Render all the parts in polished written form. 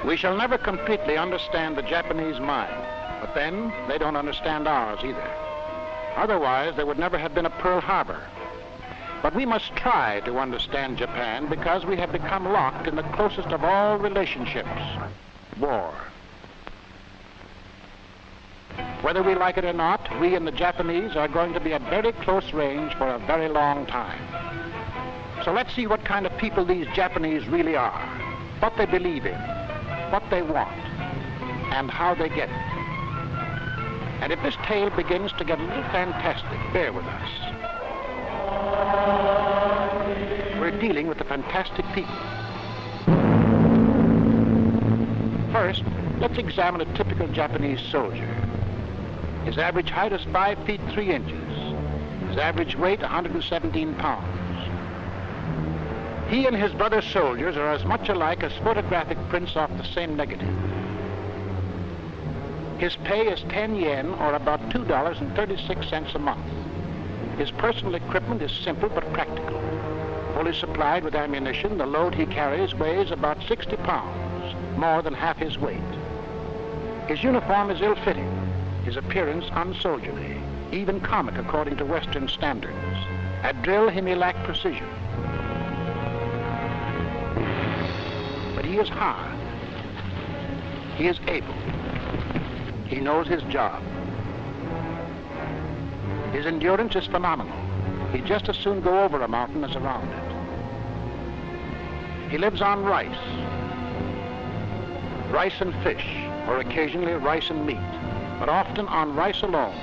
We shall never completely understand the Japanese mind, but then they don't understand ours either. Otherwise, there would never have been a Pearl Harbor. But we must try to understand Japan because we have become locked in the closest of all relationships, war. Whether we like it or not, we and the Japanese are going to be at very close range for a very long time. So let's see what kind of people these Japanese really are, what they believe in, what they want, and how they get it. And if this tale begins to get a little fantastic, bear with us. We're dealing with the fantastic people. First, let's examine a typical Japanese soldier. His average height is 5 feet 3 inches. His average weight, 117 pounds. He and his brother soldiers are as much alike as photographic prints off the same negative. His pay is 10 yen, or about $2.36 a month. His personal equipment is simple but practical. Fully supplied with ammunition, the load he carries weighs about 60 pounds, more than half his weight. His uniform is ill-fitting, his appearance unsoldierly, even comic according to Western standards. At drill, he may lack precision. But he is hard. He is able. He knows his job. His endurance is phenomenal. He'd just as soon go over a mountain as around it. He lives on rice and fish, or occasionally rice and meat, but often on rice alone.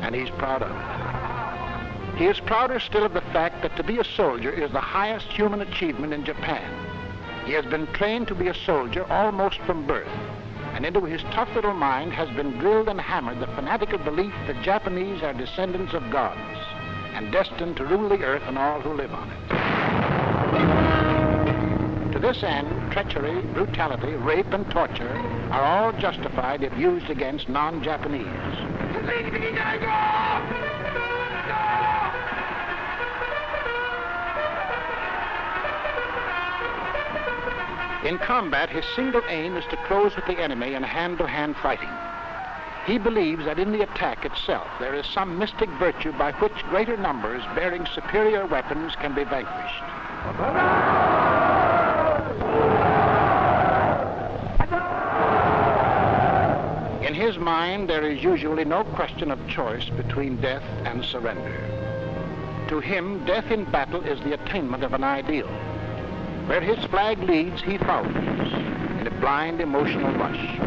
And he's proud of it. He is prouder still of the fact that to be a soldier is the highest human achievement in Japan. He has been trained to be a soldier almost from birth, and into his tough little mind has been drilled and hammered the fanatical belief that Japanese are descendants of gods and destined to rule the earth and all who live on it. To this end, treachery, brutality, rape, and torture are all justified if used against non-Japanese. In combat, his single aim is to close with the enemy in hand-to-hand fighting. He believes that in the attack itself there is some mystic virtue by which greater numbers bearing superior weapons can be vanquished. In his mind, there is usually no question of choice between death and surrender. To him, death in battle is the attainment of an ideal. Where his flag leads, he follows in a blind emotional rush.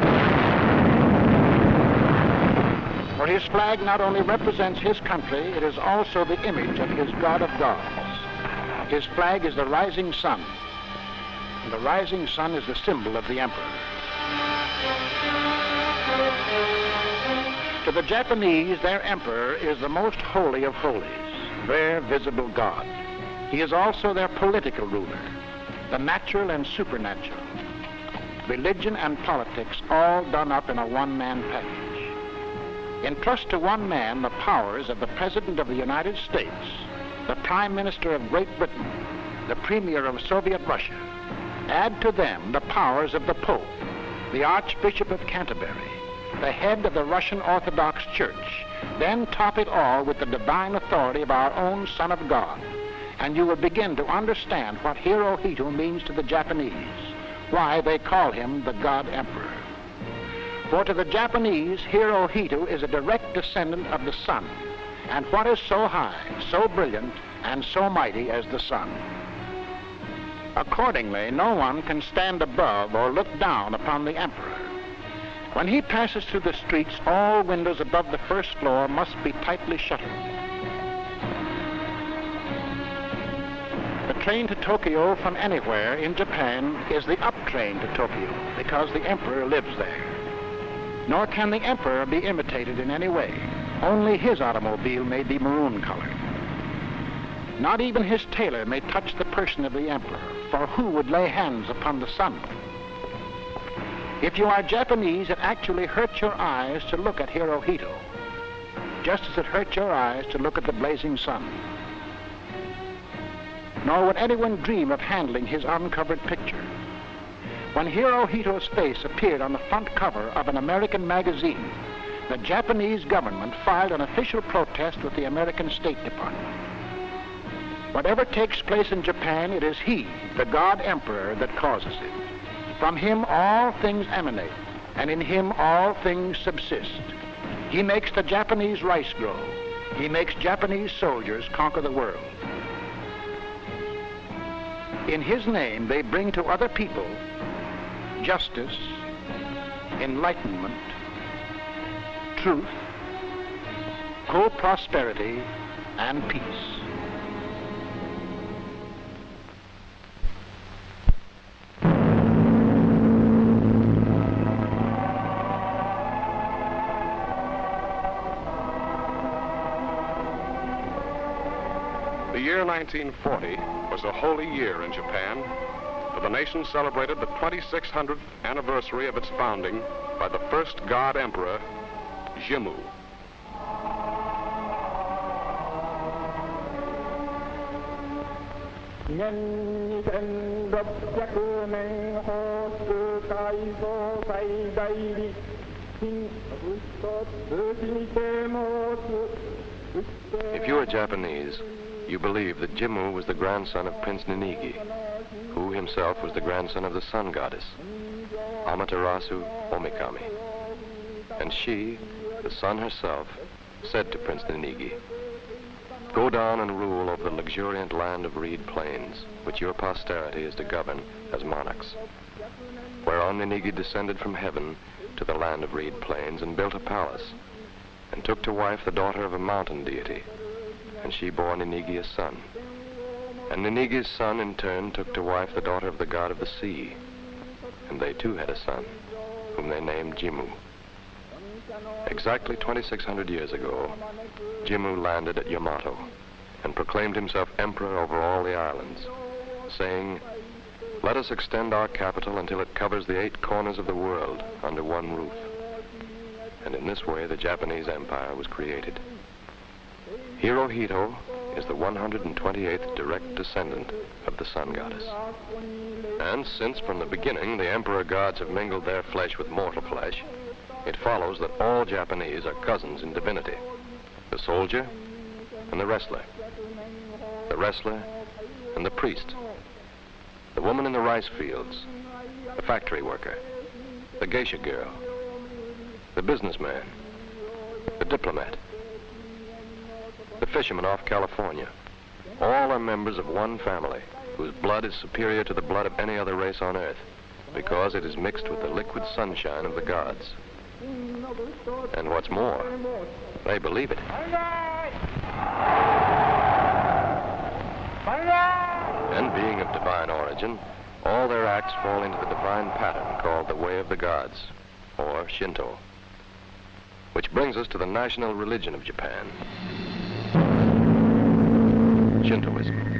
For his flag not only represents his country, it is also the image of his God of gods. His flag is the rising sun, and the rising sun is the symbol of the emperor. To the Japanese, their emperor is the most holy of holies, their visible God. He is also their political ruler, the natural and supernatural. Religion and politics all done up in a one-man package. Entrust to one man the powers of the President of the United States, the Prime Minister of Great Britain, the Premier of Soviet Russia. Add to them the powers of the Pope, the Archbishop of Canterbury, the head of the Russian Orthodox Church. Then top it all with the divine authority of our own Son of God, and you will begin to understand what Hirohito means to the Japanese, why they call him the God Emperor. For to the Japanese, Hirohito is a direct descendant of the sun, and what is so high, so brilliant, and so mighty as the sun? Accordingly, no one can stand above or look down upon the emperor. When he passes through the streets, all windows above the first floor must be tightly shuttered. The train to Tokyo from anywhere in Japan is the up train to Tokyo because the emperor lives there. Nor can the emperor be imitated in any way. Only his automobile may be maroon colored. Not even his tailor may touch the person of the emperor, for who would lay hands upon the sun? If you are Japanese, it actually hurts your eyes to look at Hirohito, just as it hurts your eyes to look at the blazing sun. Nor would anyone dream of handling his uncovered picture. When Hirohito's face appeared on the front cover of an American magazine, the Japanese government filed an official protest with the American State Department. Whatever takes place in Japan, it is he, the God Emperor, that causes it. From him all things emanate, and in him all things subsist. He makes the Japanese rice grow. He makes Japanese soldiers conquer the world. In his name, they bring to other people justice, enlightenment, truth, co-prosperity, and peace. The year 1940 was a holy year in Japan, for the nation celebrated the 2600th anniversary of its founding by the first God Emperor, Jimmu. If you are Japanese, you believe that Jimmu was the grandson of Prince Ninigi, who himself was the grandson of the sun goddess, Amaterasu Omikami. And she, the sun herself, said to Prince Ninigi, "Go down and rule over the luxuriant land of reed plains, which your posterity is to govern as monarchs." Whereon Ninigi descended from heaven to the land of reed plains and built a palace, and took to wife the daughter of a mountain deity, and she bore Ninigi a son. And Ninigi's son in turn took to wife the daughter of the god of the sea, and they too had a son, whom they named Jimmu. Exactly 2,600 years ago, Jimmu landed at Yamato and proclaimed himself emperor over all the islands, saying, "Let us extend our capital until it covers the 8 corners of the world under one roof." And in this way the Japanese empire was created. Hirohito is the 128th direct descendant of the sun goddess. And since from the beginning the emperor gods have mingled their flesh with mortal flesh, it follows that all Japanese are cousins in divinity. The soldier and the wrestler and the priest, the woman in the rice fields, the factory worker, the geisha girl, the businessman, the diplomat, the fisherman off California. All are members of one family, whose blood is superior to the blood of any other race on earth, because it is mixed with the liquid sunshine of the gods. And what's more, they believe it. And being of divine origin, all their acts fall into the divine pattern called the Way of the Gods, or Shinto, which brings us to the national religion of Japan, Shintoism.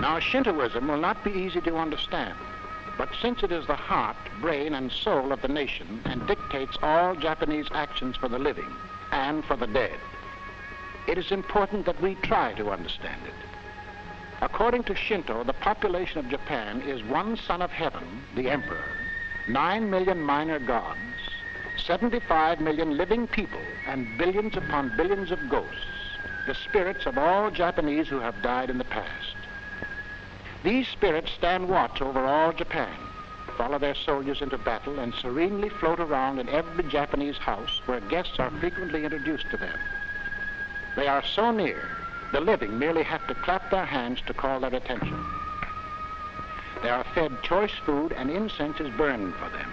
Now, Shintoism will not be easy to understand, but since it is the heart, brain, and soul of the nation and dictates all Japanese actions for the living and for the dead, it is important that we try to understand it. According to Shinto, the population of Japan is one son of heaven, the emperor, 9 million minor gods, 75 million living people, and billions upon billions of ghosts, the spirits of all Japanese who have died in the past. These spirits stand watch over all Japan, follow their soldiers into battle, and serenely float around in every Japanese house where guests are frequently introduced to them. They are so near, the living merely have to clap their hands to call their attention. They are fed choice food, and incense is burned for them.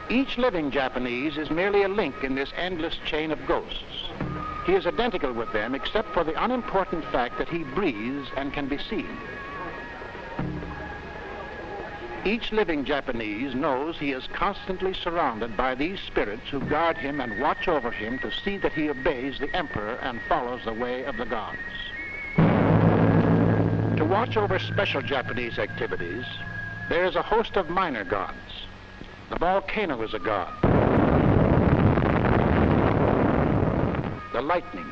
Each living Japanese is merely a link in this endless chain of ghosts. He is identical with them except for the unimportant fact that he breathes and can be seen. Each living Japanese knows he is constantly surrounded by these spirits who guard him and watch over him to see that he obeys the emperor and follows the way of the gods. To watch over special Japanese activities, there is a host of minor gods. The volcano is a god. The lightning.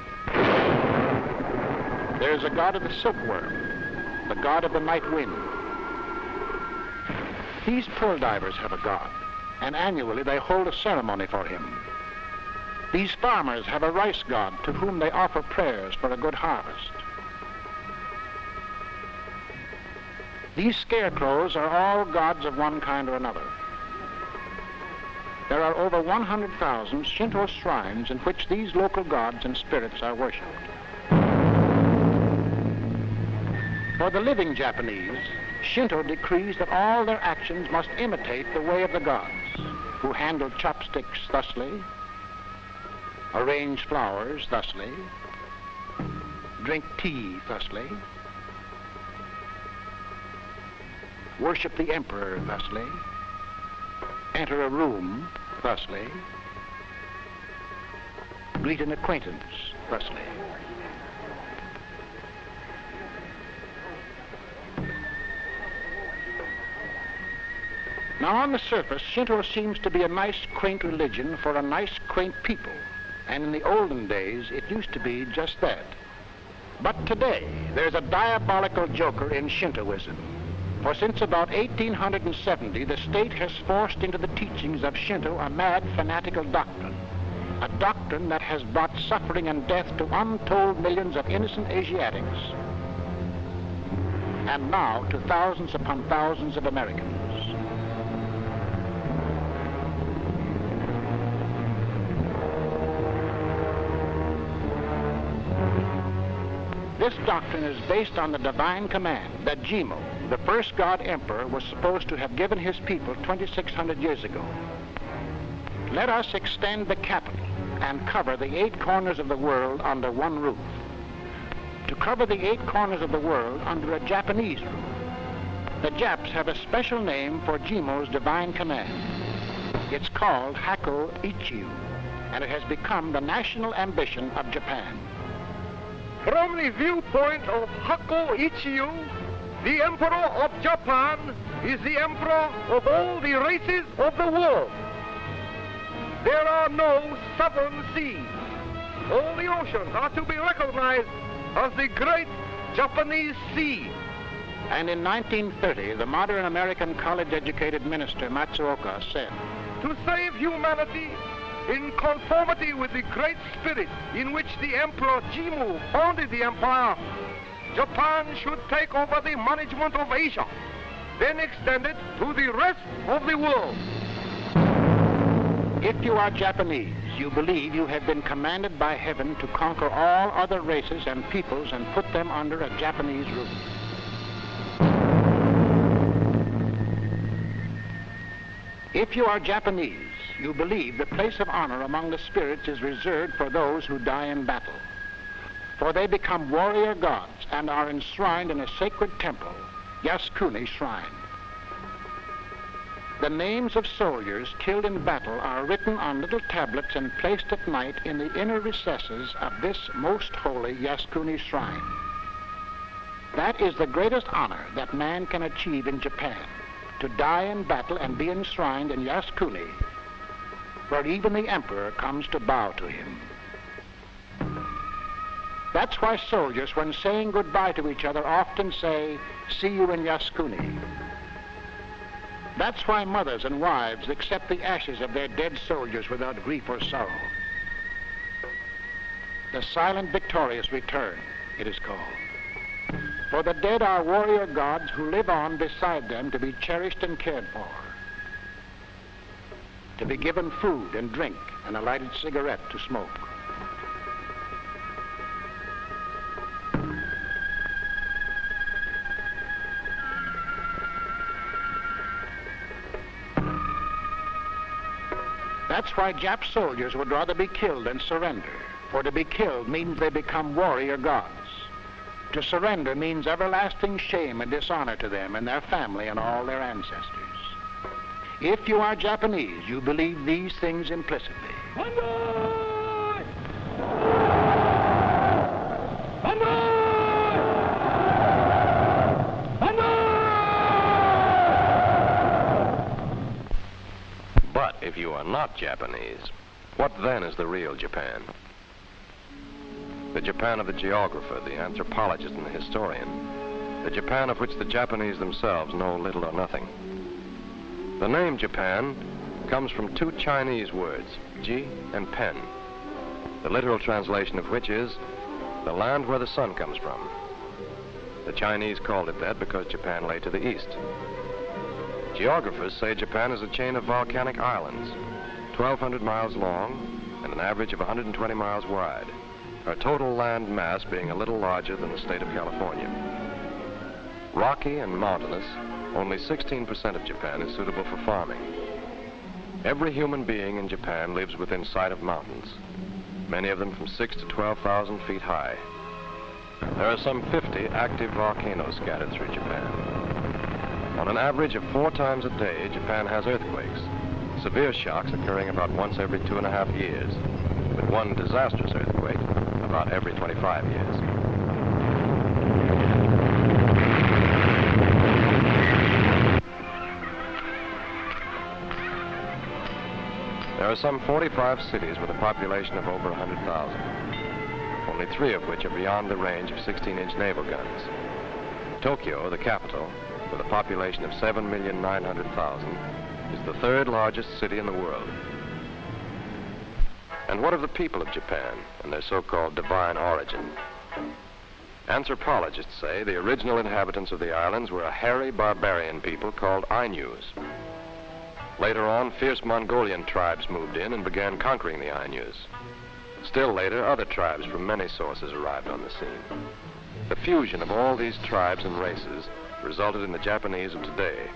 There is a god of the silkworm, the god of the night wind. These pearl divers have a god, and annually they hold a ceremony for him. These farmers have a rice god to whom they offer prayers for a good harvest. These scarecrows are all gods of one kind or another. There are over 100,000 Shinto shrines in which these local gods and spirits are worshipped. For the living Japanese, Shinto decrees that all their actions must imitate the way of the gods, who handle chopsticks thusly, arrange flowers thusly, drink tea thusly, worship the emperor thusly, enter a room thusly, greet an acquaintance thusly. Now, on the surface, Shinto seems to be a nice, quaint religion for a nice, quaint people. And in the olden days, it used to be just that. But today, there's a diabolical joker in Shintoism. For since about 1870, the state has forced into the teachings of Shinto a mad, fanatical doctrine. A doctrine that has brought suffering and death to untold millions of innocent Asiatics, and now to thousands upon thousands of Americans. This doctrine is based on the divine command that Jimmu, the first god emperor, was supposed to have given his people 2,600 years ago. Let us extend the capital and cover the 8 corners of the world under one roof. To cover the 8 corners of the world under a Japanese roof. The Japs have a special name for Jimmu's divine command. It's called Hakko Ichiu, and it has become the national ambition of Japan. From the viewpoint of Hakko Ichiu, the Emperor of Japan is the Emperor of all the races of the world. There are no southern seas. All the oceans are to be recognized as the great Japanese sea. And in 1930, the modern American college-educated minister Matsuoka said, "To save humanity in conformity with the great spirit in which the Emperor Jimmu founded the empire, Japan should take over the management of Asia. then extended to the rest of the world. If you are Japanese, you believe you have been commanded by heaven to conquer all other races and peoples and put them under a Japanese rule. If you are Japanese, you believe the place of honor among the spirits is reserved for those who die in battle. For they become warrior gods and are enshrined in a sacred temple, Yasukuni Shrine. The names of soldiers killed in battle are written on little tablets and placed at night in the inner recesses of this most holy Yasukuni Shrine. That is the greatest honor that man can achieve in Japan, to die in battle and be enshrined in Yasukuni, where even the emperor comes to bow to him. That's why soldiers, when saying goodbye to each other, often say, "See you in Yasukuni." That's why mothers and wives accept the ashes of their dead soldiers without grief or sorrow. The silent victorious return, it is called. For the dead are warrior gods who live on beside them to be cherished and cared for, to be given food and drink and a lighted cigarette to smoke. That's why Jap soldiers would rather be killed than surrender. For to be killed means they become warrior gods. To surrender means everlasting shame and dishonor to them and their family and all their ancestors. If you are Japanese, you believe these things implicitly. Banzai! Banzai! But if you are not Japanese, what then is the real Japan? The Japan of the geographer, the anthropologist, and the historian. The Japan of which the Japanese themselves know little or nothing. The name Japan comes from two Chinese words, ji and pen, the literal translation of which is the land where the sun comes from. The Chinese called it that because Japan lay to the east. Geographers say Japan is a chain of volcanic islands, 1,200 miles long and an average of 120 miles wide, her total land mass being a little larger than the state of California. Rocky and mountainous, only 16% of Japan is suitable for farming. Every human being in Japan lives within sight of mountains, many of them from 6,000 to 12,000 feet high. There are some 50 active volcanoes scattered through Japan. On an average of 4 times a day, Japan has earthquakes, severe shocks occurring about once every 2.5 years, with one disastrous earthquake about every 25 years. There are some 45 cities with a population of over 100,000, only 3 of which are beyond the range of 16-inch naval guns. Tokyo, the capital, with a population of 7,900,000, is the 3rd largest city in the world. And what of the people of Japan and their so-called divine origin? Anthropologists say the original inhabitants of the islands were a hairy barbarian people called Ainus. Later on, fierce Mongolian tribes moved in and began conquering the Ainus. Still later, other tribes from many sources arrived on the scene. The fusion of all these tribes and races resulted in the Japanese of today,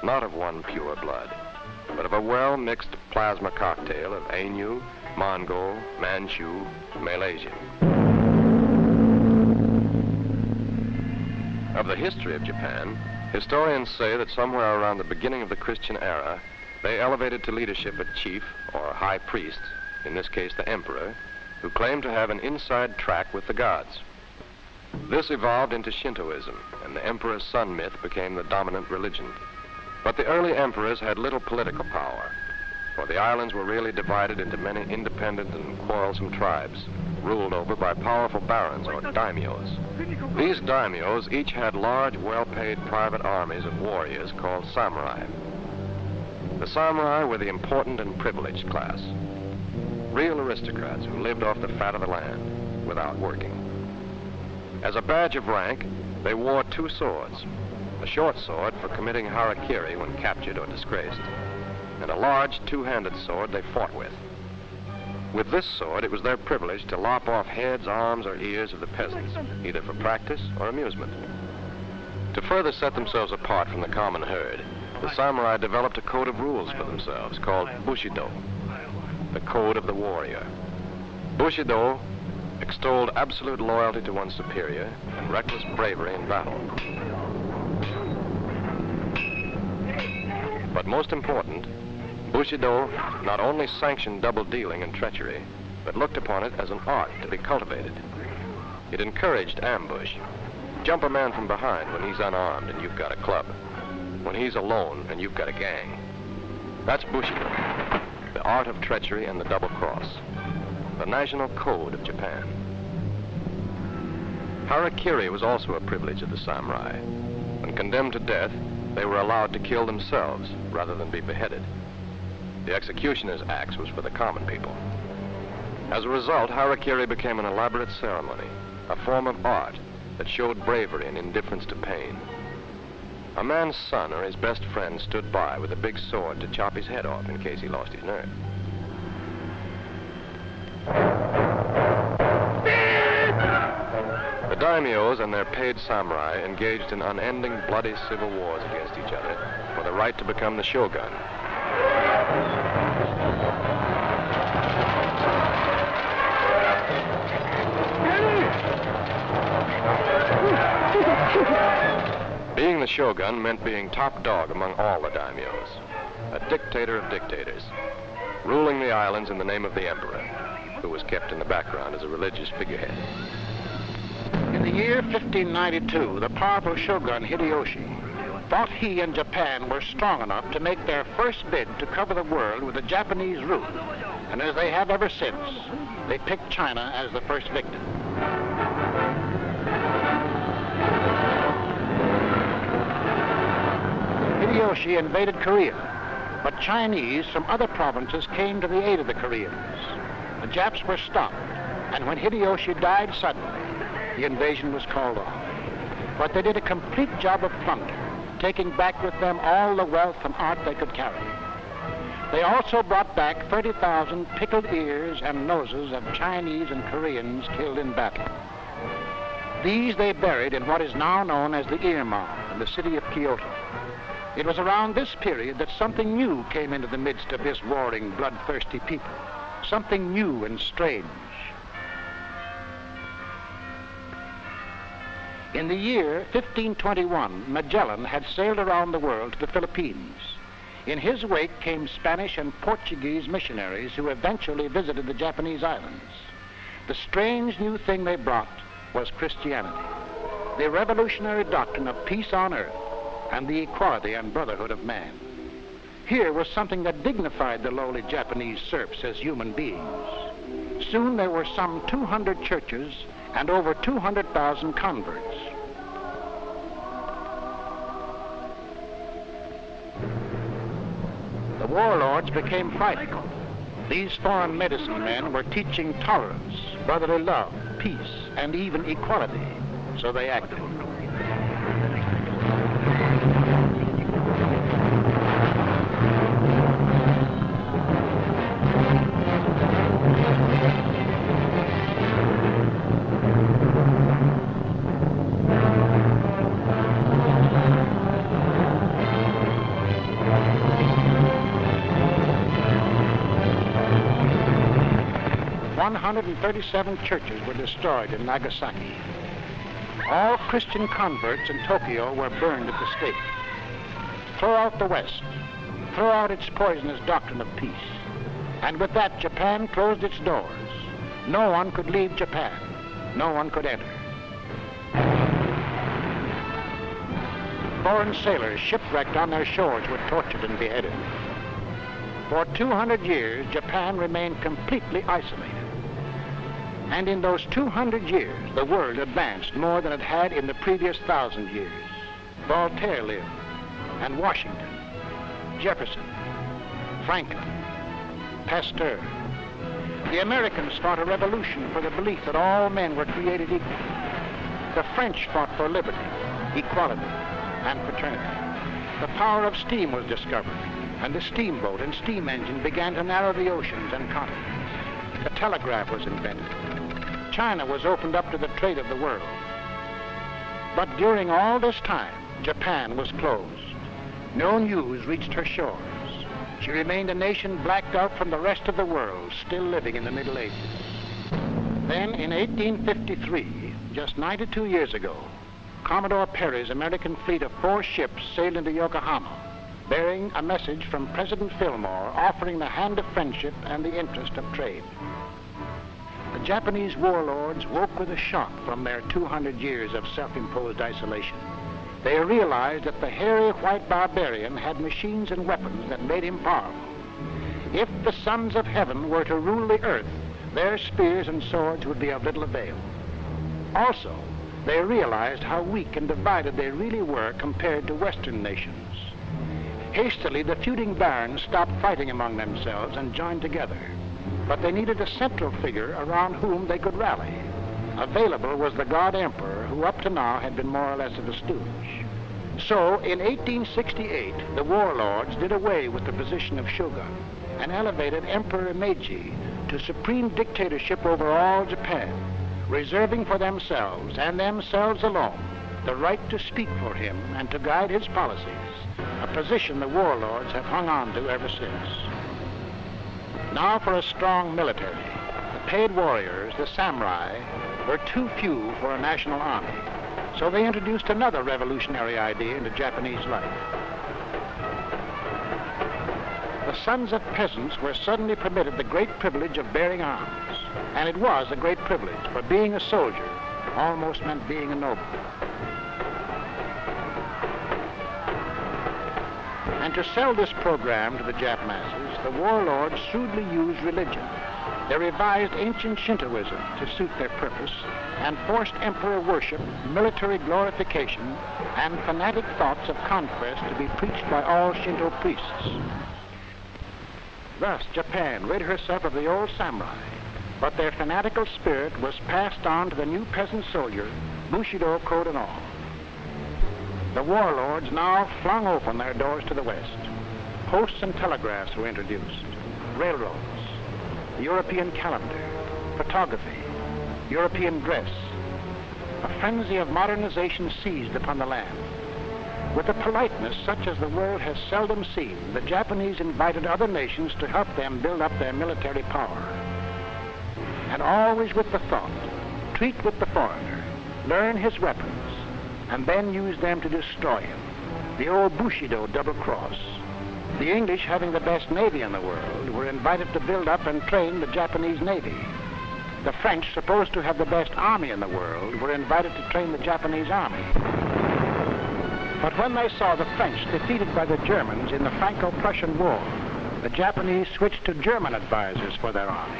not of one pure blood, but of a well-mixed plasma cocktail of Ainu, Mongol, Manchu, Malaysian. Of the history of Japan, historians say that somewhere around the beginning of the Christian era, they elevated to leadership a chief, or high priest, in this case the emperor, who claimed to have an inside track with the gods. This evolved into Shintoism, and the emperor's son myth became the dominant religion. But the early emperors had little political power, for the islands were really divided into many independent and quarrelsome tribes, ruled over by powerful barons or daimyos. These daimyos each had large, well-paid private armies of warriors called samurai. The samurai were the important and privileged class, real aristocrats who lived off the fat of the land without working. As a badge of rank, they wore 2 swords, a short sword for committing harakiri when captured or disgraced, and a large two-handed sword they fought with. With this sword, it was their privilege to lop off heads, arms, or ears of the peasants, either for practice or amusement. To further set themselves apart from the common herd, the samurai developed a code of rules for themselves called Bushido, the code of the warrior. Bushido extolled absolute loyalty to one's superior and reckless bravery in battle. But most important, Bushido not only sanctioned double dealing and treachery, but looked upon it as an art to be cultivated. It encouraged ambush. Jump a man from behind when he's unarmed and you've got a club. When he's alone and you've got a gang. That's Bushido, the art of treachery and the double cross, the national code of Japan. Harakiri was also a privilege of the samurai. When condemned to death, they were allowed to kill themselves rather than be beheaded. The executioner's axe was for the common people. As a result, harakiri became an elaborate ceremony, a form of art that showed bravery and indifference to pain. A man's son or his best friend stood by with a big sword to chop his head off in case he lost his nerve. The daimyos and their paid samurai engaged in unending bloody civil wars against each other for the right to become the shogun. Being the shogun meant being top dog among all the daimyos, a dictator of dictators, ruling the islands in the name of the emperor, who was kept in the background as a religious figurehead. In the year 1592, the powerful shogun Hideyoshi thought he and Japan were strong enough to make their first bid to cover the world with a Japanese rule, and as they have ever since, they picked China as the first victim. Hideyoshi invaded Korea, but Chinese from other provinces came to the aid of the Koreans. The Japs were stopped, and when Hideyoshi died suddenly, the invasion was called off. But they did a complete job of plunder, taking back with them all the wealth and art they could carry. They also brought back 30,000 pickled ears and noses of Chinese and Koreans killed in battle. These they buried in what is now known as the ear mound in the city of Kyoto. It was around this period that something new came into the midst of this warring, bloodthirsty people. Something new and strange. In the year 1521, Magellan had sailed around the world to the Philippines. In his wake came Spanish and Portuguese missionaries who eventually visited the Japanese islands. The strange new thing they brought was Christianity, the revolutionary doctrine of peace on earth and the equality and brotherhood of man. Here was something that dignified the lowly Japanese serfs as human beings. Soon there were some 200 churches and over 200,000 converts. The warlords became frightened. These foreign medicine men were teaching tolerance, brotherly love, peace, and even equality, so they acted. 137 churches were destroyed in Nagasaki. All Christian converts in Tokyo were burned at the stake. Throw out the West. Throw out its poisonous doctrine of peace. And with that, Japan closed its doors. No one could leave Japan. No one could enter. Foreign sailors shipwrecked on their shores were tortured and beheaded. For 200 years, Japan remained completely isolated. And in those 200 years, the world advanced more than it had in the previous 1,000 years. Voltaire lived, and Washington, Jefferson, Franklin, Pasteur. The Americans fought a revolution for the belief that all men were created equal. The French fought for liberty, equality, and fraternity. The power of steam was discovered, and the steamboat and steam engine began to narrow the oceans and continents. The telegraph was invented. China was opened up to the trade of the world. But during all this time, Japan was closed. No news reached her shores. She remained a nation blacked out from the rest of the world, still living in the Middle Ages. Then, in 1853, just 92 years ago, Commodore Perry's American fleet of 4 ships sailed into Yokohama, bearing a message from President Fillmore offering the hand of friendship and the interest of trade. The Japanese warlords woke with a shock from their 200 years of self-imposed isolation. They realized that the hairy white barbarian had machines and weapons that made him powerful. If the sons of heaven were to rule the earth, their spears and swords would be of little avail. Also, they realized how weak and divided they really were compared to Western nations. Hastily, the feuding barons stopped fighting among themselves and joined together. But they needed a central figure around whom they could rally. Available was the God Emperor, who up to now had been more or less of a stooge. So, in 1868, the warlords did away with the position of shogun and elevated Emperor Meiji to supreme dictatorship over all Japan, reserving for themselves and themselves alone the right to speak for him and to guide his policies, a position the warlords have hung on to ever since. Now for a strong military. The paid warriors, the samurai, were too few for a national army, so they introduced another revolutionary idea into Japanese life. The sons of peasants were suddenly permitted the great privilege of bearing arms, and it was a great privilege, for being a soldier almost meant being a noble. And to sell this program to the Jap masses, the warlords shrewdly used religion. They revised ancient Shintoism to suit their purpose and forced emperor worship, military glorification, and fanatic thoughts of conquest to be preached by all Shinto priests. Thus, Japan rid herself of the old samurai, but their fanatical spirit was passed on to the new peasant soldier, Bushido code and all. The warlords now flung open their doors to the West. Posts and telegraphs were introduced, railroads, the European calendar, photography, European dress. A frenzy of modernization seized upon the land. With a politeness such as the world has seldom seen, the Japanese invited other nations to help them build up their military power. And always with the thought, treat with the foreigner, learn his weapons, and then use them to destroy him. The old Bushido double cross. The English, having the best navy in the world, were invited to build up and train the Japanese navy. The French, supposed to have the best army in the world, were invited to train the Japanese army. But when they saw the French defeated by the Germans in the Franco-Prussian War, the Japanese switched to German advisors for their army.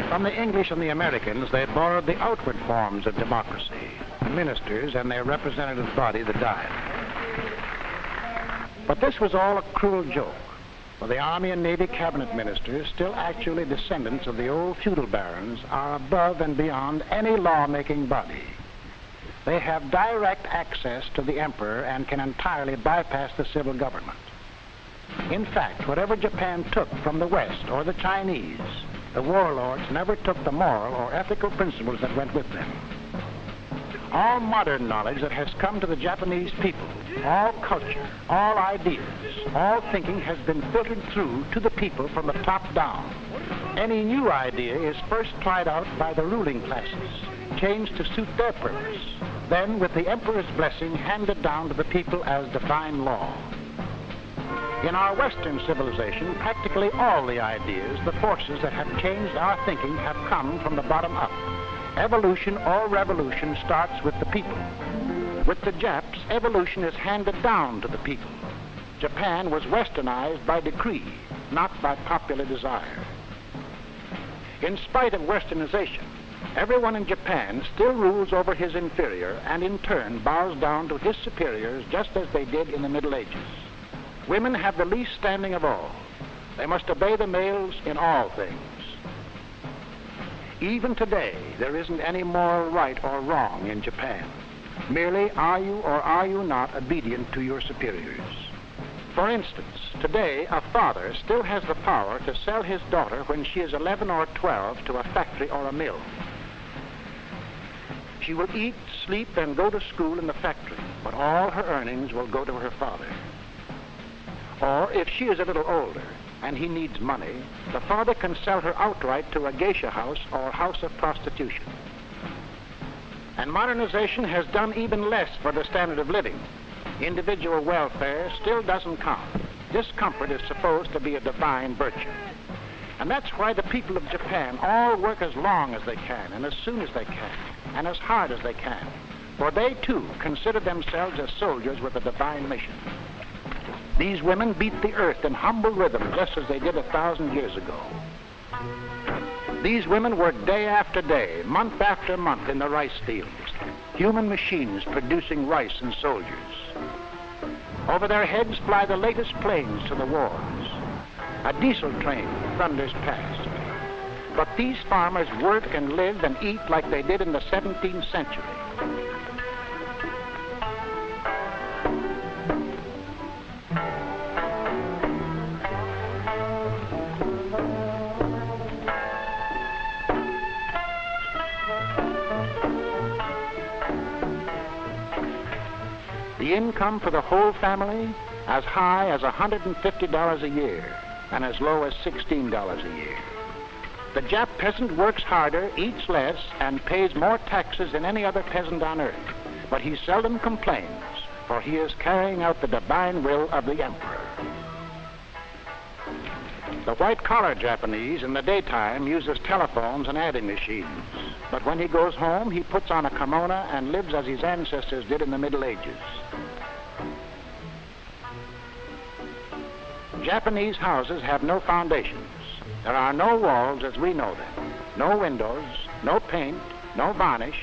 From the English and the Americans, they borrowed the outward forms of democracy, the ministers and their representative body, the Diet. But this was all a cruel joke, for the Army and Navy cabinet ministers, still actually descendants of the old feudal barons, are above and beyond any law-making body. They have direct access to the emperor and can entirely bypass the civil government. In fact, whatever Japan took from the West or the Chinese, the warlords never took the moral or ethical principles that went with them. All modern knowledge that has come to the Japanese people, all culture, all ideas, all thinking has been filtered through to the people from the top down. Any new idea is first tried out by the ruling classes, changed to suit their purpose, then with the emperor's blessing handed down to the people as divine law. In our Western civilization, practically all the ideas, the forces that have changed our thinking have come from the bottom up. Evolution or revolution starts with the people. With the Japs, evolution is handed down to the people. Japan was westernized by decree, not by popular desire. In spite of westernization, everyone in Japan still rules over his inferior and in turn bows down to his superiors just as they did in the Middle Ages. Women have the least standing of all. They must obey the males in all things. Even today, there isn't any moral right or wrong in Japan. Merely, are you or are you not obedient to your superiors? For instance, today, a father still has the power to sell his daughter when she is 11 or 12 to a factory or a mill. She will eat, sleep, and go to school in the factory, but all her earnings will go to her father. Or if she is a little older and he needs money, the father can sell her outright to a geisha house or house of prostitution. And modernization has done even less for the standard of living. Individual welfare still doesn't count. Discomfort is supposed to be a divine virtue. And that's why the people of Japan all work as long as they can, and as soon as they can, and as hard as they can. For they, too, consider themselves as soldiers with a divine mission. These women beat the earth in humble rhythm, just as they did 1,000 years ago. These women work day after day, month after month in the rice fields. Human machines producing rice and soldiers. Over their heads fly the latest planes to the wars. A diesel train thunders past. But these farmers work and live and eat like they did in the 17th century. The income for the whole family as high as $150 a year and as low as $16 a year. The Jap peasant works harder, eats less, and pays more taxes than any other peasant on earth. But he seldom complains, for he is carrying out the divine will of the emperor. The white-collar Japanese in the daytime uses telephones and adding machines. But when he goes home, he puts on a kimono and lives as his ancestors did in the Middle Ages. Japanese houses have no foundations. There are no walls as we know them. No windows, no paint, no varnish,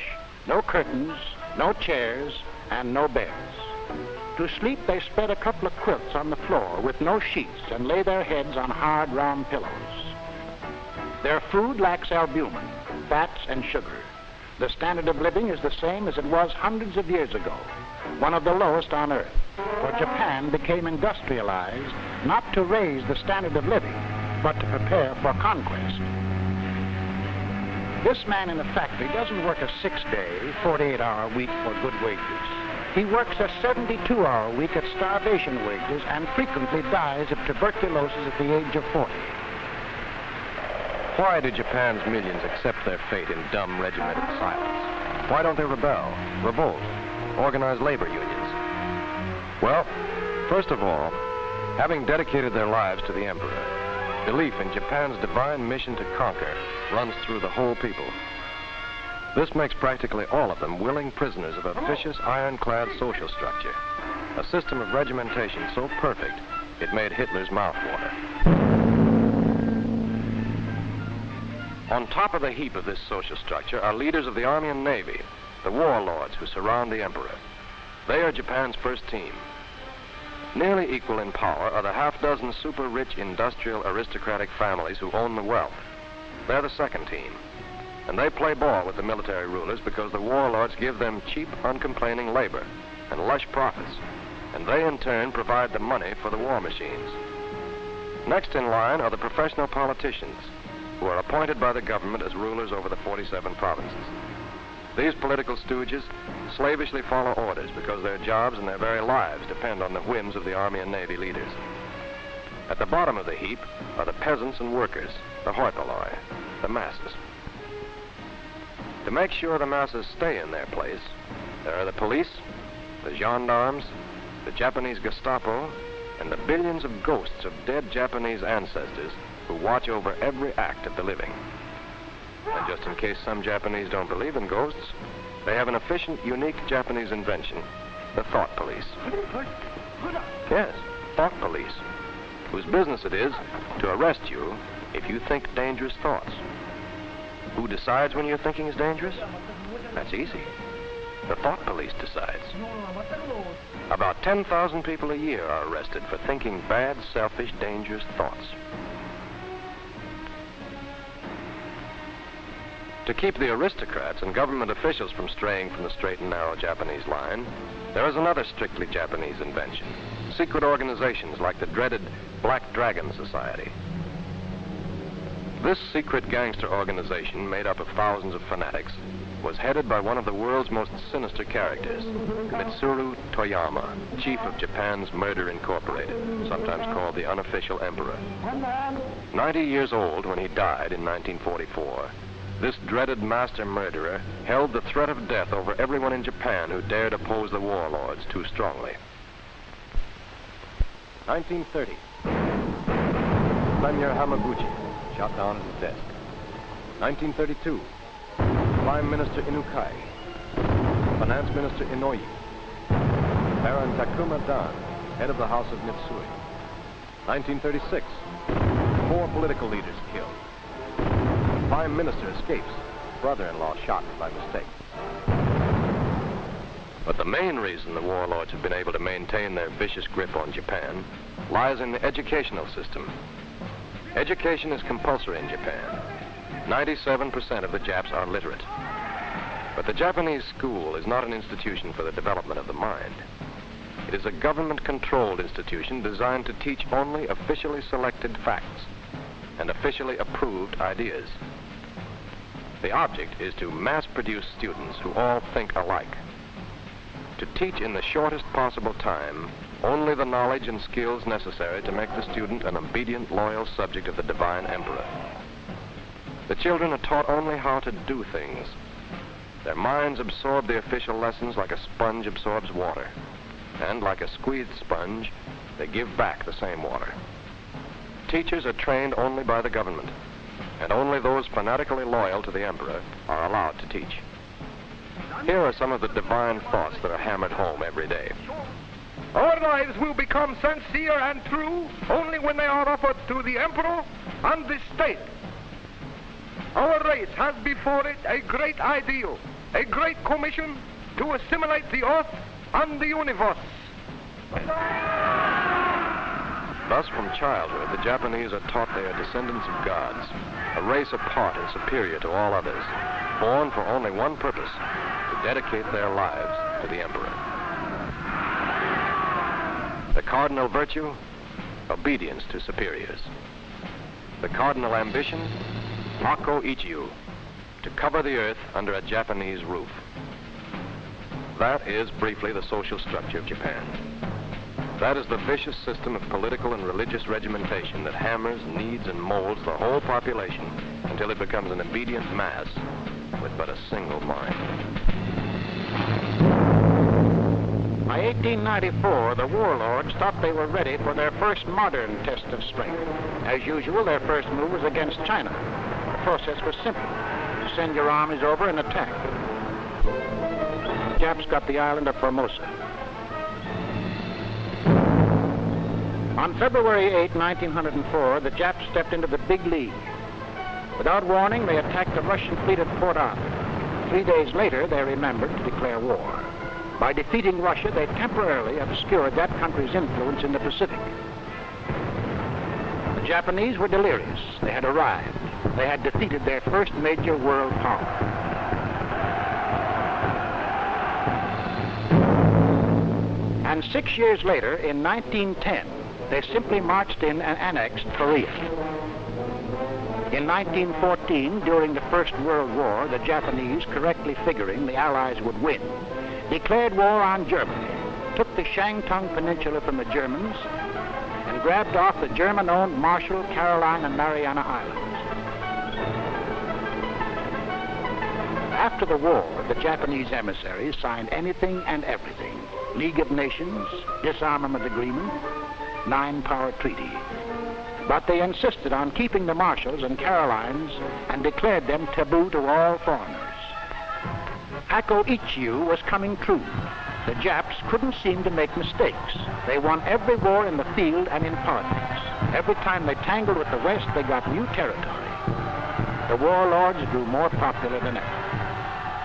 no curtains, no chairs, and no beds. To sleep, they spread a couple of quilts on the floor with no sheets and lay their heads on hard, round pillows. Their food lacks albumin, fats, and sugar. The standard of living is the same as it was hundreds of years ago, one of the lowest on earth. For Japan became industrialized not to raise the standard of living, but to prepare for conquest. This man in the factory doesn't work a 6-day, 48-hour week for good wages. He works a 72-hour week at starvation wages and frequently dies of tuberculosis at the age of 40. Why do Japan's millions accept their fate in dumb, regimented silence? Why don't they rebel, revolt, organize labor unions? Well, first of all, having dedicated their lives to the emperor, belief in Japan's divine mission to conquer runs through the whole people. This makes practically all of them willing prisoners of a vicious, ironclad social structure, a system of regimentation so perfect it made Hitler's mouth water. On top of the heap of this social structure are leaders of the Army and Navy, the warlords who surround the emperor. They are Japan's first team. Nearly equal in power are the half-dozen super-rich industrial aristocratic families who own the wealth. They're the second team. And they play ball with the military rulers because the warlords give them cheap, uncomplaining labor and lush profits. And they, in turn, provide the money for the war machines. Next in line are the professional politicians, who are appointed by the government as rulers over the 47 provinces. These political stooges slavishly follow orders because their jobs and their very lives depend on the whims of the Army and Navy leaders. At the bottom of the heap are the peasants and workers, the hoi polloi, the masses. To make sure the masses stay in their place, there are the police, the gendarmes, the Japanese Gestapo, and the billions of ghosts of dead Japanese ancestors who watch over every act of the living. And just in case some Japanese don't believe in ghosts, they have an efficient, unique Japanese invention, the thought police. Yes, thought police, whose business it is to arrest you if you think dangerous thoughts. Who decides when your thinking is dangerous? That's easy. The thought police decides. About 10,000 people a year are arrested for thinking bad, selfish, dangerous thoughts. To keep the aristocrats and government officials from straying from the straight and narrow Japanese line, there is another strictly Japanese invention: secret organizations like the dreaded Black Dragon Society. This secret gangster organization, made up of thousands of fanatics, was headed by one of the world's most sinister characters, Mitsuru Toyama, chief of Japan's Murder Incorporated, sometimes called the unofficial emperor. 90 years old when he died in 1944, this dreaded master murderer held the threat of death over everyone in Japan who dared oppose the warlords too strongly. 1930. Premier Hamaguchi shot down at his desk. 1932. Prime Minister Inukai. Finance Minister Inouye. Baron Takuma Dan, head of the House of Mitsui. 1936. 4 political leaders killed. Prime Minister escapes. Brother-in-law shot by mistake. But the main reason the warlords have been able to maintain their vicious grip on Japan lies in the educational system. Education is compulsory in Japan. 97% of the Japs are literate. But the Japanese school is not an institution for the development of the mind. It is a government-controlled institution designed to teach only officially selected facts and officially approved ideas. The object is to mass-produce students who all think alike. To teach in the shortest possible time only the knowledge and skills necessary to make the student an obedient, loyal subject of the divine emperor. The children are taught only how to do things. Their minds absorb the official lessons like a sponge absorbs water. And like a squeezed sponge, they give back the same water. Teachers are trained only by the government, and only those fanatically loyal to the emperor are allowed to teach. Here are some of the divine thoughts that are hammered home every day. Our lives will become sincere and true only when they are offered to the emperor and the state. Our race has before it a great ideal, a great commission to assimilate the earth and the universe. Thus, from childhood, the Japanese are taught they are descendants of gods, a race apart and superior to all others, born for only one purpose: to dedicate their lives to the emperor. The cardinal virtue: obedience to superiors. The cardinal ambition: Hako Ichiu, to cover the earth under a Japanese roof. That is, briefly, the social structure of Japan. That is the vicious system of political and religious regimentation that hammers, kneads, and molds the whole population until it becomes an obedient mass with but a single mind. By 1894, the warlords thought they were ready for their first modern test of strength. As usual, their first move was against China. The process was simple: to send your armies over and attack. The Japs got the island of Formosa. On February 8, 1904, the Japs stepped into the Big League. Without warning, they attacked the Russian fleet at Port Arthur. 3 days later, they remembered to declare war. By defeating Russia, they temporarily obscured that country's influence in the Pacific. The Japanese were delirious. They had arrived. They had defeated their first major world power. And 6 years later, in 1910, they simply marched in and annexed Korea. In 1914, during the First World War, the Japanese, correctly figuring the Allies would win, declared war on Germany, took the Shantung Peninsula from the Germans, and grabbed off the German-owned Marshall, Caroline, and Mariana Islands. After the war, the Japanese emissaries signed anything and everything: League of Nations, disarmament agreement, 9-power treaty. But they insisted on keeping the Marshalls and Carolines and declared them taboo to all foreigners. Hako Ichiu was coming true. The Japs couldn't seem to make mistakes. They won every war in the field and in politics. Every time they tangled with the West, they got new territory. The warlords grew more popular than ever.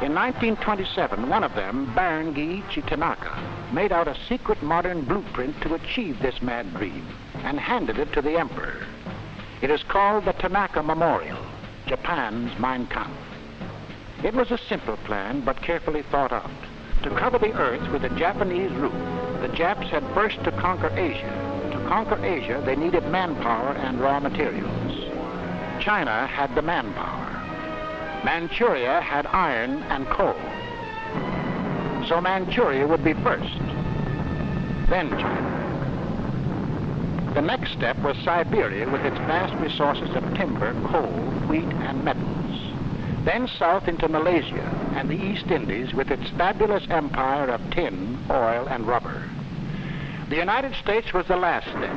In 1927, one of them, Baron Giichi Tanaka, made out a secret modern blueprint to achieve this mad dream and handed it to the emperor. It is called the Tanaka Memorial, Japan's Mein Kampf. It was a simple plan, but carefully thought out. To cover the earth with a Japanese roof, the Japs had first to conquer Asia. To conquer Asia, they needed manpower and raw materials. China had the manpower. Manchuria had iron and coal. So Manchuria would be first, then China. The next step was Siberia with its vast resources of timber, coal, wheat, and metals. Then south into Malaysia and the East Indies with its fabulous empire of tin, oil, and rubber. The United States was the last step.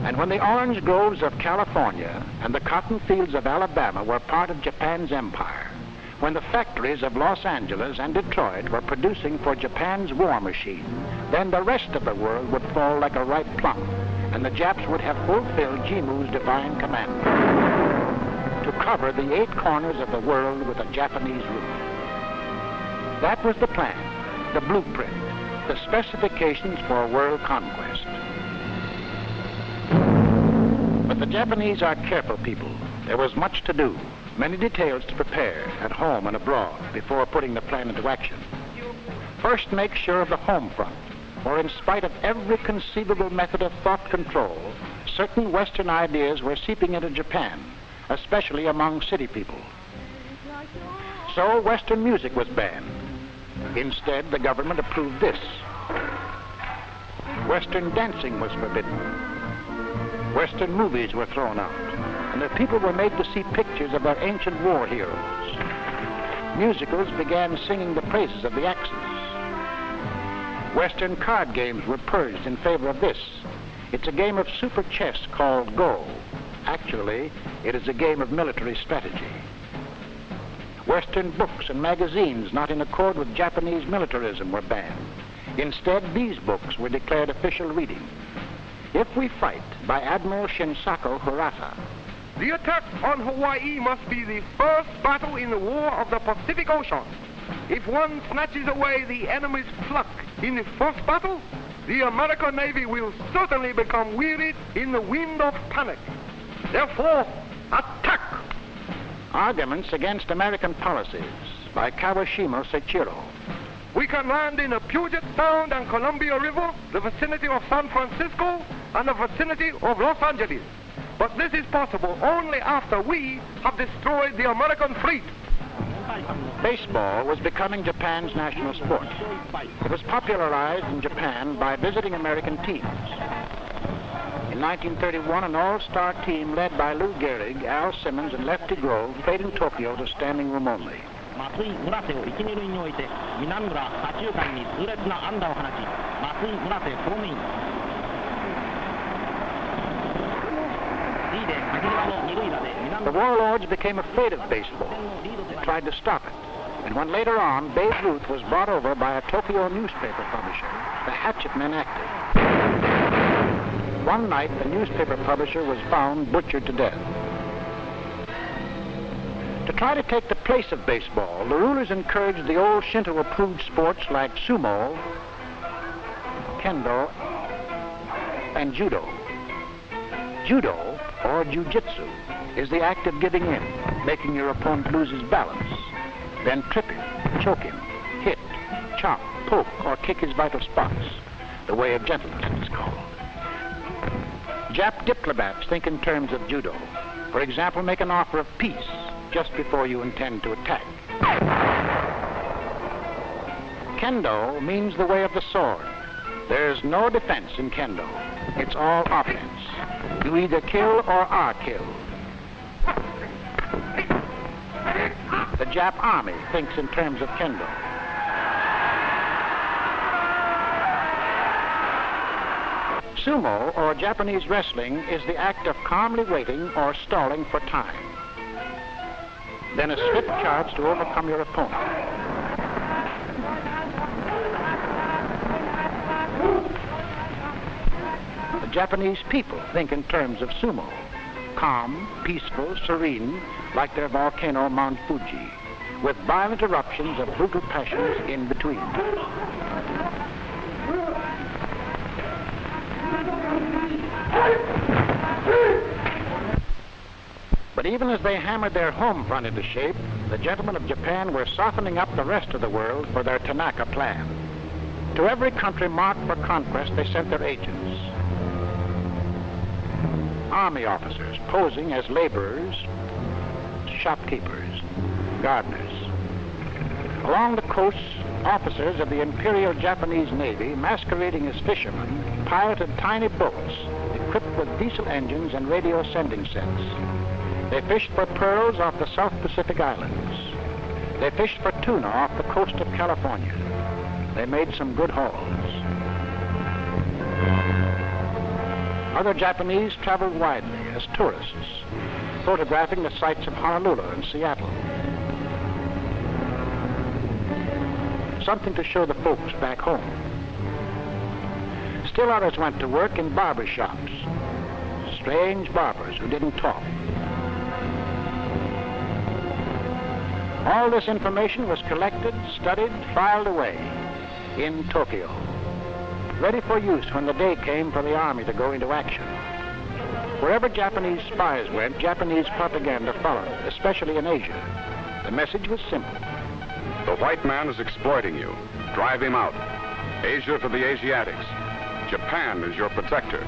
And when the orange groves of California and the cotton fields of Alabama were part of Japan's empire, when the factories of Los Angeles and Detroit were producing for Japan's war machine, then the rest of the world would fall like a ripe plum, and the Japs would have fulfilled Jimmu's divine commandment to cover the 8 corners of the world with a Japanese roof. That was the plan, the blueprint, the specifications for world conquest. But the Japanese are careful people. There was much to do, many details to prepare at home and abroad before putting the plan into action. First, make sure of the home front, for in spite of every conceivable method of thought control, certain Western ideas were seeping into Japan, especially among city people. So Western music was banned. Instead, the government approved this. Western dancing was forbidden. Western movies were thrown out, and the people were made to see pictures of their ancient war heroes. Musicals began singing the praises of the Axis. Western card games were purged in favor of this. It's a game of super chess called Go. Actually, it is a game of military strategy. Western books and magazines not in accord with Japanese militarism were banned. Instead, these books were declared official reading. If We Fight by Admiral Shinsaku Hirata. The attack on Hawaii must be the first battle in the War of the Pacific Ocean. If one snatches away the enemy's pluck in the first battle, the American Navy will certainly become wearied in the wind of panic. Therefore, attack! Arguments against American policies by Kawashima Seichiro. We can land in the Puget Sound and Columbia River, the vicinity of San Francisco, and the vicinity of Los Angeles. But this is possible only after we have destroyed the American fleet. Baseball was becoming Japan's national sport. It was popularized in Japan by visiting American teams. In 1931, an all-star team led by Lou Gehrig, Al Simmons, and Lefty Grove played in Tokyo to standing room only. The warlords became afraid of baseball and tried to stop it. And when later on, Babe Ruth was brought over by a Tokyo newspaper publisher, the hatchet men acted. One night, the newspaper publisher was found butchered to death. To try to take the place of baseball, the rulers encouraged the old Shinto-approved sports like sumo, kendo, and judo. Judo, or jujitsu, is the act of giving in, making your opponent lose his balance, then trip him, choke him, hit, chop, poke, or kick his vital spots. The way of gentlemen, it is called. Jap diplomats think in terms of judo. For example, make an offer of peace just before you intend to attack. Kendo means the way of the sword. There's no defense in kendo. It's all offense. You either kill or are killed. The Jap army thinks in terms of kendo. Sumo, or Japanese wrestling, is the act of calmly waiting or stalling for time. Then a swift charge to overcome your opponent. The Japanese people think in terms of sumo. Calm, peaceful, serene, like their volcano Mount Fuji, with violent eruptions of brutal passions in between. But even as they hammered their home front into shape, the gentlemen of Japan were softening up the rest of the world for their Tanaka plan. To every country marked for conquest, they sent their agents. Army officers posing as laborers, shopkeepers, gardeners. Along the coasts, officers of the Imperial Japanese Navy, masquerading as fishermen, piloted tiny boats equipped with diesel engines and radio sending sets. They fished for pearls off the South Pacific Islands. They fished for tuna off the coast of California. They made some good hauls. Other Japanese traveled widely as tourists, photographing the sights of Honolulu and Seattle. Something to show the folks back home. Still others went to work in barber shops, strange barbers who didn't talk. All this information was collected, studied, filed away in Tokyo, ready for use when the day came for the army to go into action. Wherever Japanese spies went, Japanese propaganda followed, especially in Asia. The message was simple. The white man is exploiting you. Drive him out. Asia for the Asiatics. Japan is your protector.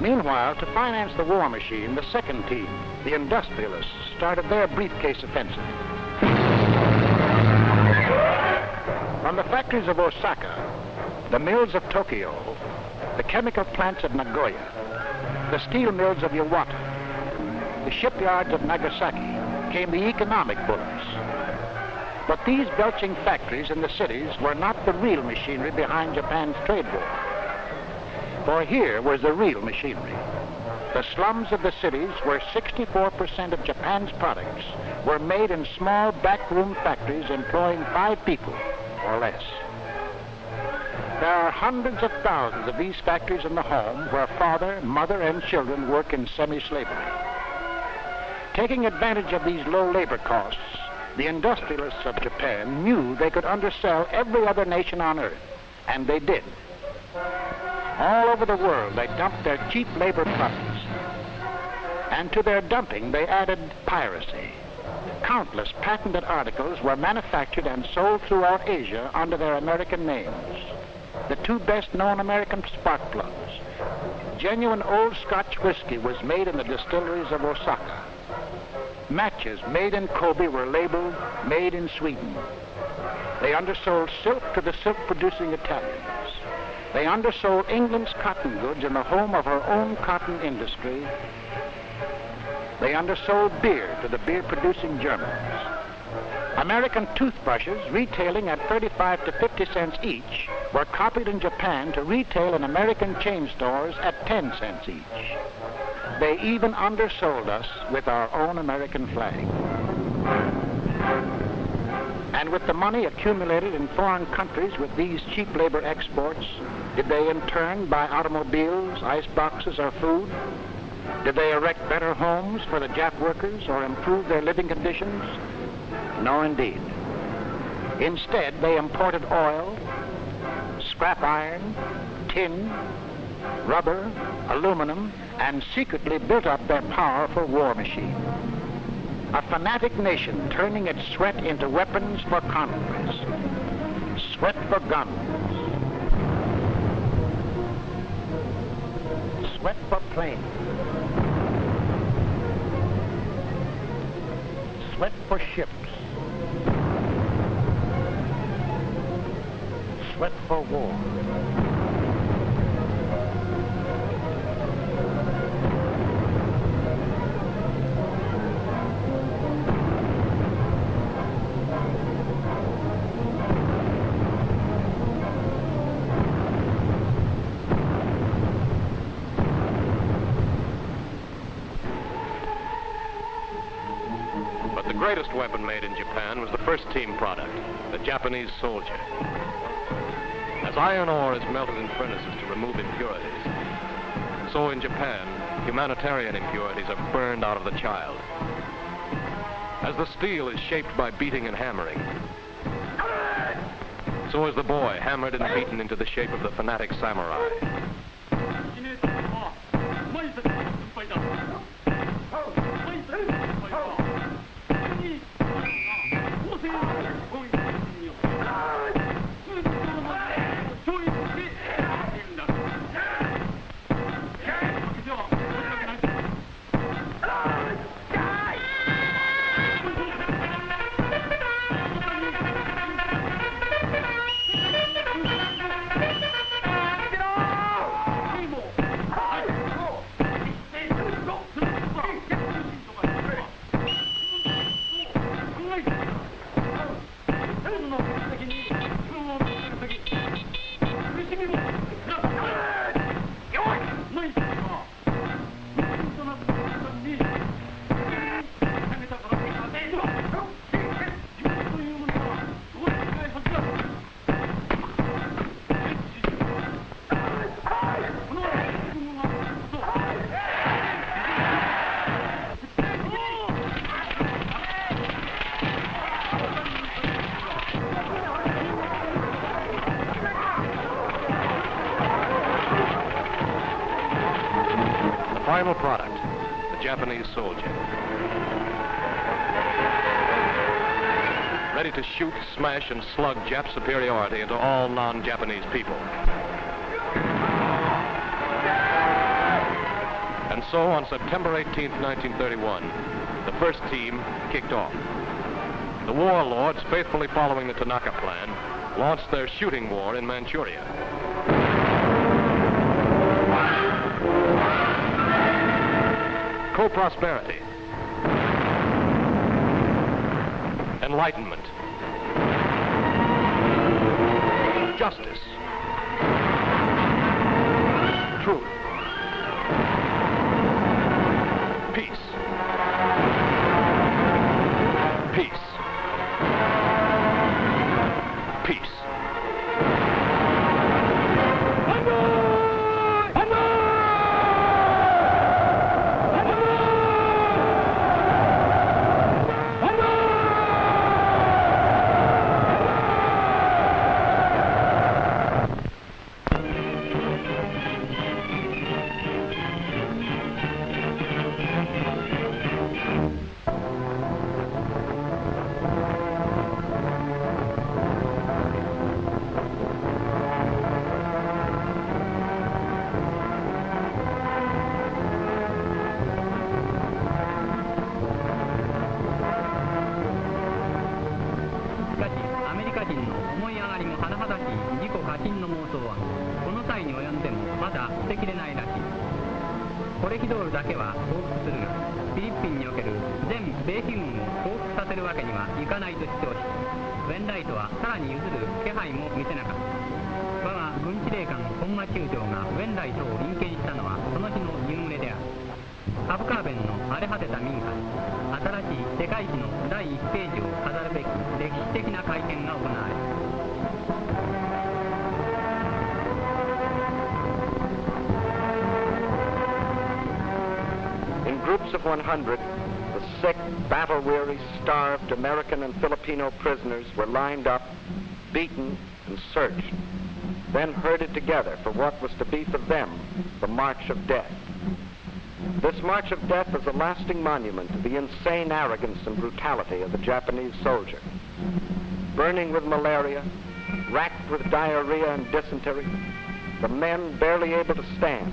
Meanwhile, to finance the war machine, the second team, the industrialists, started their briefcase offensive. From the factories of Osaka, the mills of Tokyo, the chemical plants of Nagoya, the steel mills of Iwata, the shipyards of Nagasaki, came the economic bullets. But these belching factories in the cities were not the real machinery behind Japan's trade war. For here was the real machinery. The slums of the cities, where 64% of Japan's products were made in small backroom factories employing 5 people or less. There are hundreds of thousands of these factories in the home where father, mother, and children work in semi-slavery. Taking advantage of these low labor costs, the industrialists of Japan knew they could undersell every other nation on earth, and they did. All over the world, they dumped their cheap labor products. And to their dumping, they added piracy. Countless patented articles were manufactured and sold throughout Asia under their American names. The 2 best-known American spark plugs. Genuine old Scotch whiskey was made in the distilleries of Osaka. Matches made in Kobe were labeled made in Sweden. They undersold silk to the silk-producing Italians. They undersold England's cotton goods in the home of her own cotton industry. They undersold beer to the beer-producing Germans. American toothbrushes, retailing at 35 to 50 cents each, were copied in Japan to retail in American chain stores at 10 cents each. They even undersold us with our own American flag. And with the money accumulated in foreign countries with these cheap labor exports, did they in turn buy automobiles, ice boxes, or food? Did they erect better homes for the Jap workers or improve their living conditions? No, indeed. Instead, they imported oil, scrap iron, tin, rubber, aluminum, and secretly built up their powerful war machine. A fanatic nation turning its sweat into weapons for conquest. Sweat for guns. Sweat for planes. Sweat for ships. Sweat for war. The greatest weapon made in Japan was the first team product, the Japanese soldier. As iron ore is melted in furnaces to remove impurities, so in Japan, humanitarian impurities are burned out of the child. As the steel is shaped by beating and hammering, so is the boy hammered and beaten into the shape of the fanatic samurai. Final product, the Japanese soldier. Ready to shoot, smash, and slug Jap superiority into all non-Japanese people. And so on September 18th, 1931, the first team kicked off. The warlords, faithfully following the Tanaka Plan, launched their shooting war in Manchuria. Co-prosperity, enlightenment, justice, truth, peace, peace, peace. In groups of 100, the sick, battle-weary, starved American and Filipino prisoners were lined up, beaten, and searched, then herded together for what was to be for them the March of Death. This March of Death is a lasting monument to the insane arrogance and brutality of the Japanese soldier. Burning with malaria, racked with diarrhea and dysentery, the men, barely able to stand,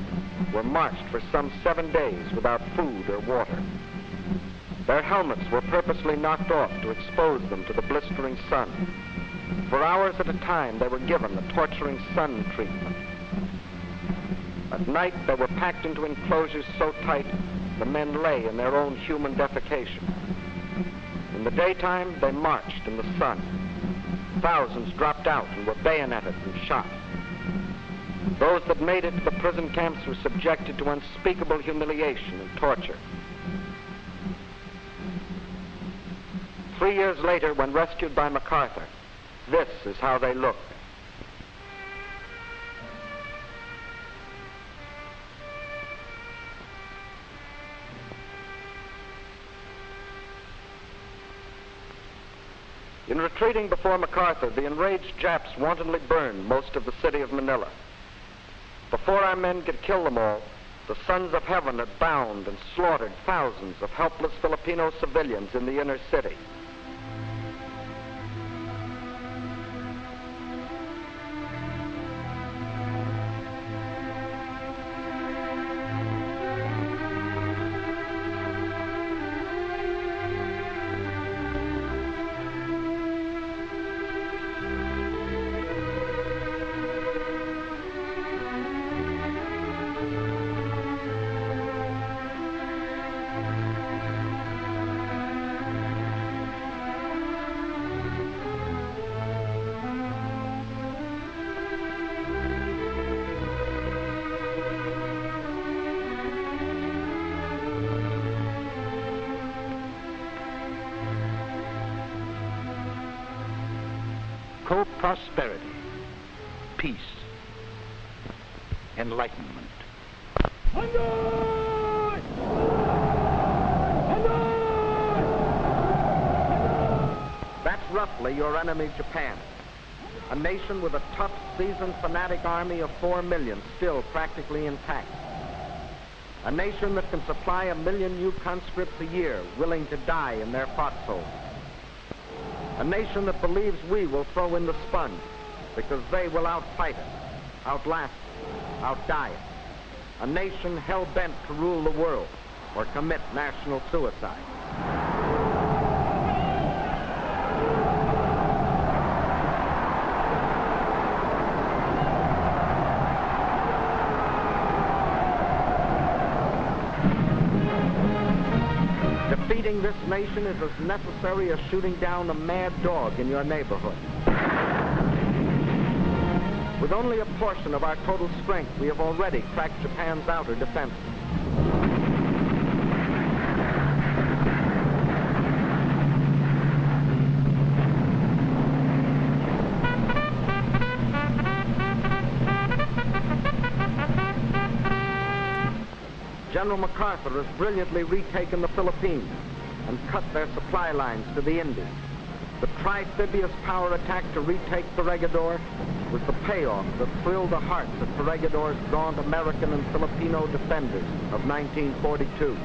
were marched for some 7 days without food or water. Their helmets were purposely knocked off to expose them to the blistering sun. For hours at a time, they were given the torturing sun treatment. At night, they were packed into enclosures so tight, the men lay in their own human defecation. In the daytime, they marched in the sun. Thousands dropped out and were bayoneted and shot. Those that made it to the prison camps were subjected to unspeakable humiliation and torture. 3 years later, when rescued by MacArthur, this is how they looked. In retreating before MacArthur, the enraged Japs wantonly burned most of the city of Manila. Before our men could kill them all, the sons of heaven had bound and slaughtered thousands of helpless Filipino civilians in the inner city. Co-prosperity, peace, enlightenment. That's roughly your enemy, Japan. A nation with a tough, seasoned, fanatic army of 4 million still practically intact. A nation that can supply 1 million new conscripts a year willing to die in their foxholes. A nation that believes we will throw in the sponge because they will outfight us, outlast us, outdie us. A nation hell-bent to rule the world or commit national suicide. Defeating this nation is as necessary as shooting down a mad dog in your neighborhood. With only a portion of our total strength, we have already cracked Japan's outer defenses. General MacArthur has brilliantly retaken the Philippines and cut their supply lines to the Indies. The trifibious power attack to retake Corregidor was the payoff that thrilled the hearts of Corregidor's gaunt American and Filipino defenders of 1942.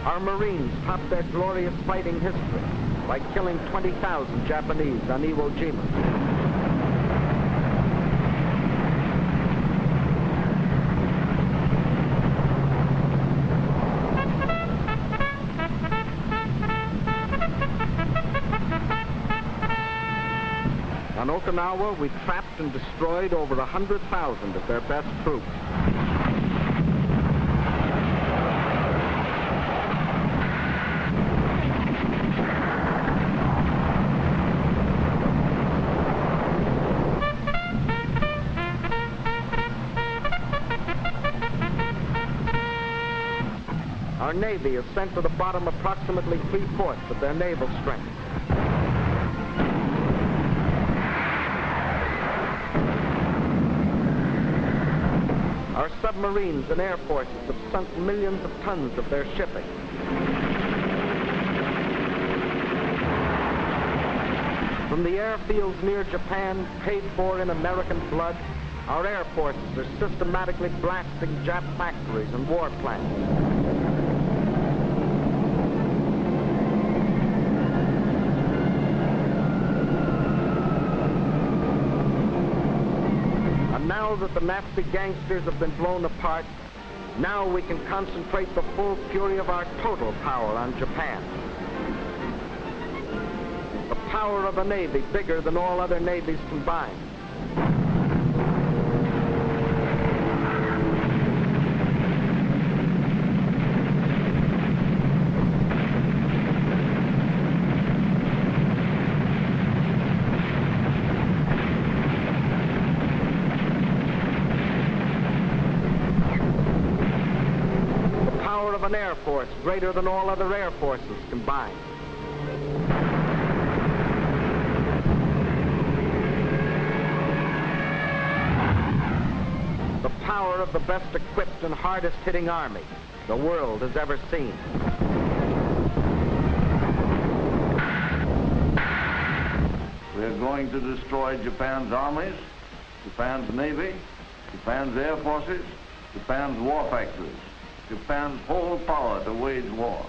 Our Marines topped their glorious fighting history by killing 20,000 Japanese on Iwo Jima. On Okinawa, we trapped and destroyed over 100,000 of their best troops. Our Navy has sent to the bottom approximately 3/4 of their naval strength. Our submarines and air forces have sunk millions of tons of their shipping. From the airfields near Japan, paid for in American blood, our air forces are systematically blasting Jap factories and war plants. Now that the nasty gangsters have been blown apart, now we can concentrate the full fury of our total power on Japan. The power of a navy bigger than all other navies combined. an air force greater than all other air forces combined. The power of the best equipped and hardest hitting army the world has ever seen. We're going to destroy Japan's armies, Japan's navy, Japan's air forces, Japan's war factories, Japan's whole power to wage war.